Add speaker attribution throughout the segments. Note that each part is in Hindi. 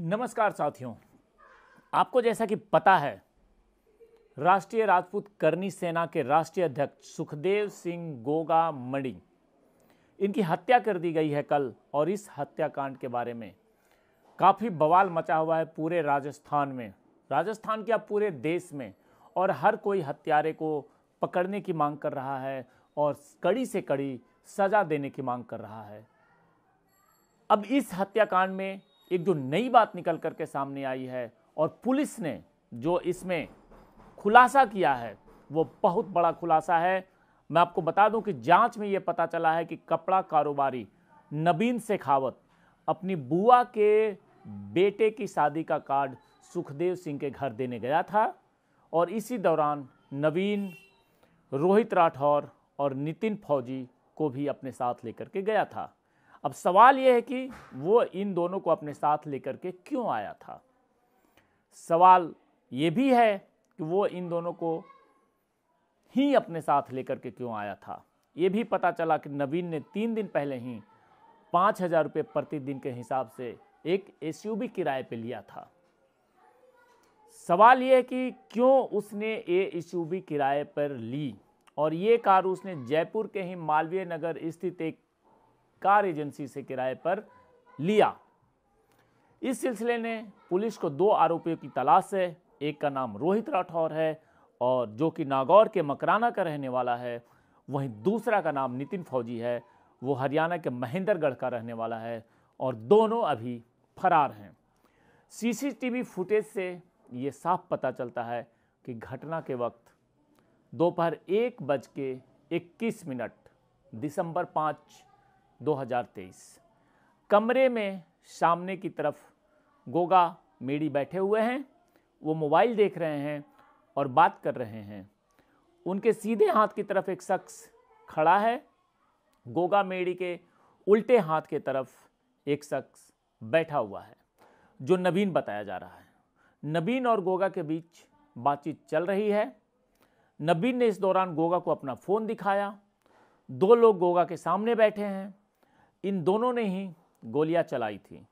Speaker 1: नमस्कार साथियों, आपको जैसा कि पता है, राष्ट्रीय राजपूत करनी सेना के राष्ट्रीय अध्यक्ष सुखदेव सिंह गोगा मणि इनकी हत्या कर दी गई है कल। और इस हत्याकांड के बारे में काफ़ी बवाल मचा हुआ है पूरे राजस्थान में, राजस्थान क्या पूरे देश में। और हर कोई हत्यारे को पकड़ने की मांग कर रहा है और कड़ी से कड़ी सज़ा देने की मांग कर रहा है। अब इस हत्याकांड में एक जो नई बात निकल करके सामने आई है और पुलिस ने जो इसमें खुलासा किया है वो बहुत बड़ा खुलासा है। मैं आपको बता दूं कि जांच में ये पता चला है कि कपड़ा कारोबारी नवीन शेखावत अपनी बुआ के बेटे की शादी का कार्ड सुखदेव सिंह के घर देने गया था और इसी दौरान नवीन रोहित राठौर और नितिन फौजी को भी अपने साथ लेकर के गया था। अब सवाल यह है कि वो इन दोनों को अपने साथ लेकर के क्यों आया था। सवाल ये भी है कि वो इन दोनों को ही अपने साथ लेकर के क्यों आया था। ये भी पता चला कि नवीन ने 3 दिन पहले ही 5,000 रुपये प्रतिदिन के हिसाब से एक एसयूवी किराए पे लिया था। सवाल ये है कि क्यों उसने ये एसयूवी किराए पर ली और ये कार उसने जयपुर के ही मालवीय नगर स्थित एक कार एजेंसी से किराए पर लिया। इस सिलसिले ने पुलिस को 2 आरोपियों की तलाश है। एक का नाम रोहित राठौर है और जो कि नागौर के मकराना का रहने वाला है। वहीं दूसरा का नाम नितिन फौजी है, वो हरियाणा के महेंद्रगढ़ का रहने वाला है और दोनों अभी फरार हैं। सीसीटीवी फुटेज से ये साफ पता चलता है कि घटना के वक्त दोपहर 1:21 दिसंबर 5, 2023 कमरे में सामने की तरफ गोगा मेड़ी बैठे हुए हैं। वो मोबाइल देख रहे हैं और बात कर रहे हैं। उनके सीधे हाथ की तरफ एक शख्स खड़ा है। गोगा मेड़ी के उल्टे हाथ की तरफ एक शख्स बैठा हुआ है जो नवीन बताया जा रहा है। नवीन और गोगा के बीच बातचीत चल रही है। नवीन ने इस दौरान गोगा को अपना फ़ोन दिखाया। 2 लोग गोगा के सामने बैठे हैं। इन दोनों ने ही गोलियां चलाई थी।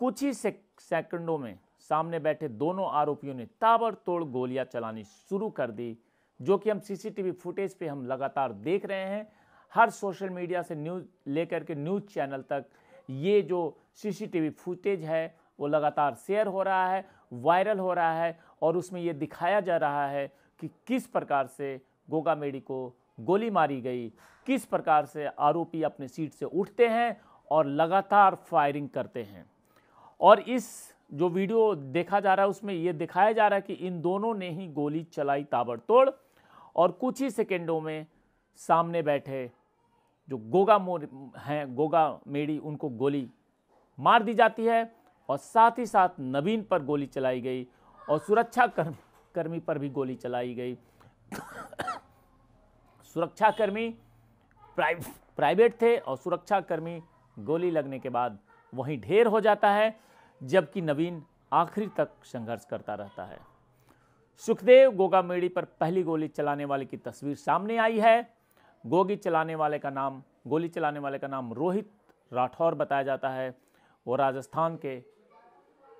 Speaker 1: कुछ ही सेकंडों में सामने बैठे दोनों आरोपियों ने ताबड़तोड़ गोलियां चलानी शुरू कर दी, जो कि हम सीसीटीवी फुटेज पे हम लगातार देख रहे हैं। हर सोशल मीडिया से न्यूज़ लेकर के न्यूज़ चैनल तक ये जो सीसीटीवी फुटेज है वो लगातार शेयर हो रहा है, वायरल हो रहा है और उसमें ये दिखाया जा रहा है कि किस प्रकार से गोगा मेड़ी को गोली मारी गई, किस प्रकार से आरोपी अपने सीट से उठते हैं और लगातार फायरिंग करते हैं। और इस जो वीडियो देखा जा रहा है उसमें यह दिखाया जा रहा है कि इन दोनों ने ही गोली चलाई ताबड़तोड़ और कुछ ही सेकेंडों में सामने बैठे जो गोगा मेड़ी उनको गोली मार दी जाती है और साथ ही साथ नवीन पर गोली चलाई गई और सुरक्षा कर्मी पर भी गोली चलाई गई। सुरक्षाकर्मी प्राइवेट थे और सुरक्षाकर्मी गोली लगने के बाद वहीं ढेर हो जाता है, जबकि नवीन आखिरी तक संघर्ष करता रहता है। सुखदेव गोगा मेड़ी पर पहली गोली चलाने वाले की तस्वीर सामने आई है। गोली चलाने वाले का नाम रोहित राठौर बताया जाता है। वो राजस्थान के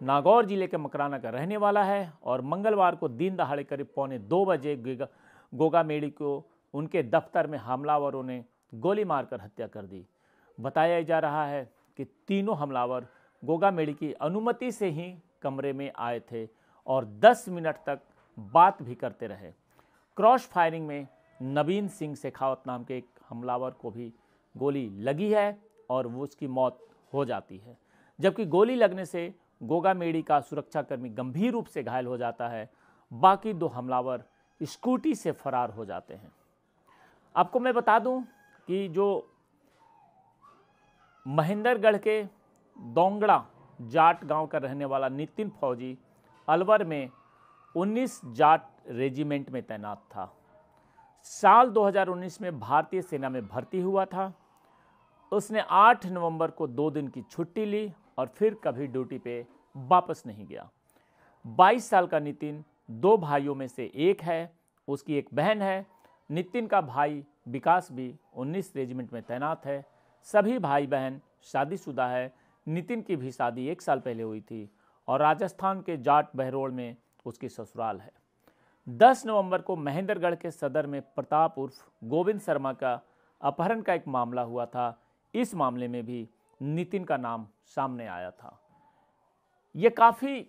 Speaker 1: नागौर जिले के मकराना का रहने वाला है और मंगलवार को दिन दहाड़े करीब 1:45 बजे गोगा मेड़ी को उनके दफ्तर में हमलावरों ने गोली मारकर हत्या कर दी। बताया जा रहा है कि तीनों हमलावर गोगा मेड़ी की अनुमति से ही कमरे में आए थे और 10 मिनट तक बात भी करते रहे। क्रॉस फायरिंग में नवीन सिंह शेखावत नाम के एक हमलावर को भी गोली लगी है और वो उसकी मौत हो जाती है, जबकि गोली लगने से गोगा मेड़ी का सुरक्षाकर्मी गंभीर रूप से घायल हो जाता है। बाकी 2 हमलावर स्कूटी से फरार हो जाते हैं। आपको मैं बता दूं कि जो महेंद्रगढ़ के दोंगड़ा जाट गांव का रहने वाला नितिन फौजी अलवर में 19 जाट रेजिमेंट में तैनात था। साल 2019 में भारतीय सेना में भर्ती हुआ था। उसने 8 नवंबर को 2 दिन की छुट्टी ली और फिर कभी ड्यूटी पे वापस नहीं गया। 22 साल का नितिन 2 भाइयों में से एक है। उसकी एक बहन है। नितिन का भाई विकास भी 19 रेजिमेंट में तैनात है। सभी भाई बहन शादीशुदा है। नितिन की भी शादी 1 साल पहले हुई थी और राजस्थान के जाट बहरोड़ में उसकी ससुराल है। 10 नवंबर को महेंद्रगढ़ के सदर में प्रताप उर्फ गोविंद शर्मा का अपहरण का एक मामला हुआ था। इस मामले में भी नितिन का नाम सामने आया था। ये काफ़ी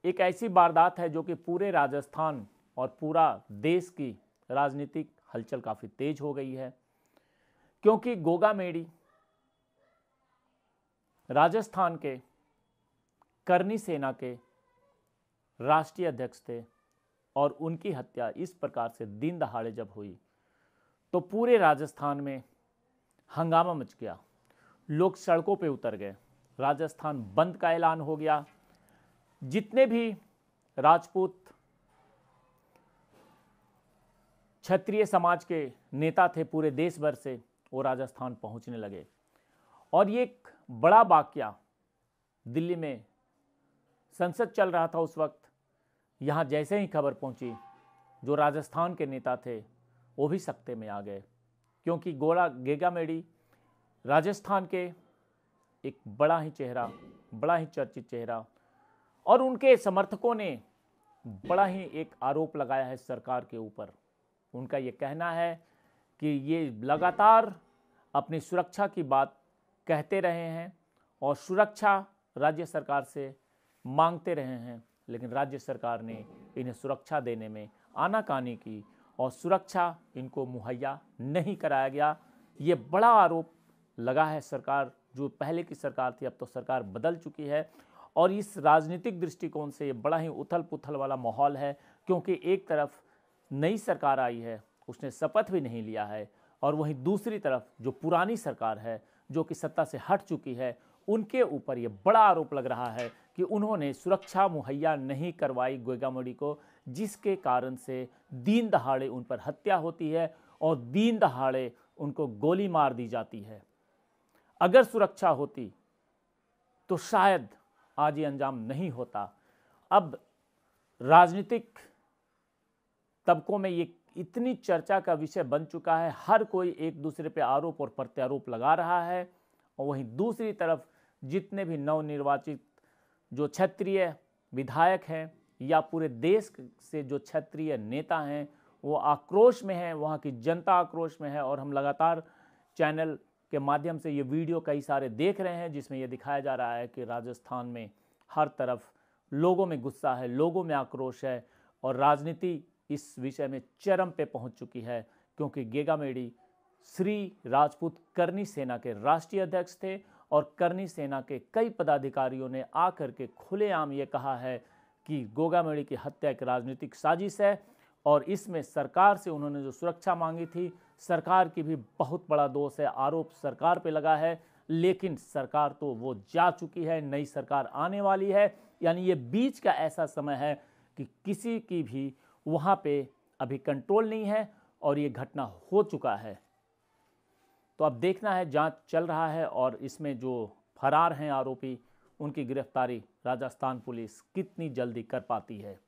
Speaker 1: एक ऐसी वारदात है जो कि पूरे राजस्थान और पूरा देश की राजनीतिक हलचल काफ़ी तेज हो गई है, क्योंकि गोगा मेडी राजस्थान के करनी सेना के राष्ट्रीय अध्यक्ष थे और उनकी हत्या इस प्रकार से दिन दहाड़े जब हुई तो पूरे राजस्थान में हंगामा मच गया। लोग सड़कों पे उतर गए, राजस्थान बंद का ऐलान हो गया। जितने भी राजपूत क्षत्रिय समाज के नेता थे पूरे देश भर से, वो राजस्थान पहुंचने लगे। और ये एक बड़ा वाकया दिल्ली में संसद चल रहा था उस वक्त। यहाँ जैसे ही खबर पहुंची, जो राजस्थान के नेता थे वो भी सकते में आ गए, क्योंकि गेगा मेडी राजस्थान के एक बड़ा ही चेहरा, बड़ा ही चर्चित चेहरा, और उनके समर्थकों ने बड़ा ही एक आरोप लगाया है सरकार के ऊपर। उनका ये कहना है कि ये लगातार अपनी सुरक्षा की बात कहते रहे हैं और सुरक्षा राज्य सरकार से मांगते रहे हैं, लेकिन राज्य सरकार ने इन्हें सुरक्षा देने में आनाकानी की और सुरक्षा इनको मुहैया नहीं कराया गया। ये बड़ा आरोप लगा है सरकार, जो पहले की सरकार थी, अब तो सरकार बदल चुकी है। और इस राजनीतिक दृष्टिकोण से ये बड़ा ही उथल पुथल वाला माहौल है, क्योंकि एक तरफ नई सरकार आई है, उसने शपथ भी नहीं लिया है, और वहीं दूसरी तरफ जो पुरानी सरकार है जो कि सत्ता से हट चुकी है, उनके ऊपर ये बड़ा आरोप लग रहा है कि उन्होंने सुरक्षा मुहैया नहीं करवाई गेगा मेडी को, जिसके कारण से दिन दहाड़े उन पर हत्या होती है और दिन दहाड़े उनको गोली मार दी जाती है। अगर सुरक्षा होती तो शायद आज ये अंजाम नहीं होता। अब राजनीतिक तबकों में ये इतनी चर्चा का विषय बन चुका है, हर कोई एक दूसरे पे आरोप और प्रत्यारोप लगा रहा है। और वहीं दूसरी तरफ जितने भी नवनिर्वाचित जो क्षत्रिय विधायक हैं या पूरे देश से जो क्षत्रिय नेता हैं, वो आक्रोश में हैं, वहाँ की जनता आक्रोश में है। और हम लगातार चैनल के माध्यम से ये वीडियो कई सारे देख रहे हैं, जिसमें ये दिखाया जा रहा है कि राजस्थान में हर तरफ लोगों में गुस्सा है, लोगों में आक्रोश है, और राजनीति इस विषय में चरम पे पहुंच चुकी है, क्योंकि गेगा मेडी श्री राजपूत करनी सेना के राष्ट्रीय अध्यक्ष थे और करनी सेना के कई पदाधिकारियों ने आकर के खुलेआम ये कहा है कि गेगा मेडी की हत्या एक राजनीतिक साजिश है, और इसमें सरकार से उन्होंने जो सुरक्षा मांगी थी, सरकार की भी बहुत बड़ा दोष है, आरोप सरकार पे लगा है। लेकिन सरकार तो वो जा चुकी है, नई सरकार आने वाली है, यानी ये बीच का ऐसा समय है कि किसी की भी वहाँ पे अभी कंट्रोल नहीं है और ये घटना हो चुका है। तो अब देखना है, जांच चल रहा है और इसमें जो फरार हैं आरोपी, उनकी गिरफ्तारी राजस्थान पुलिस कितनी जल्दी कर पाती है।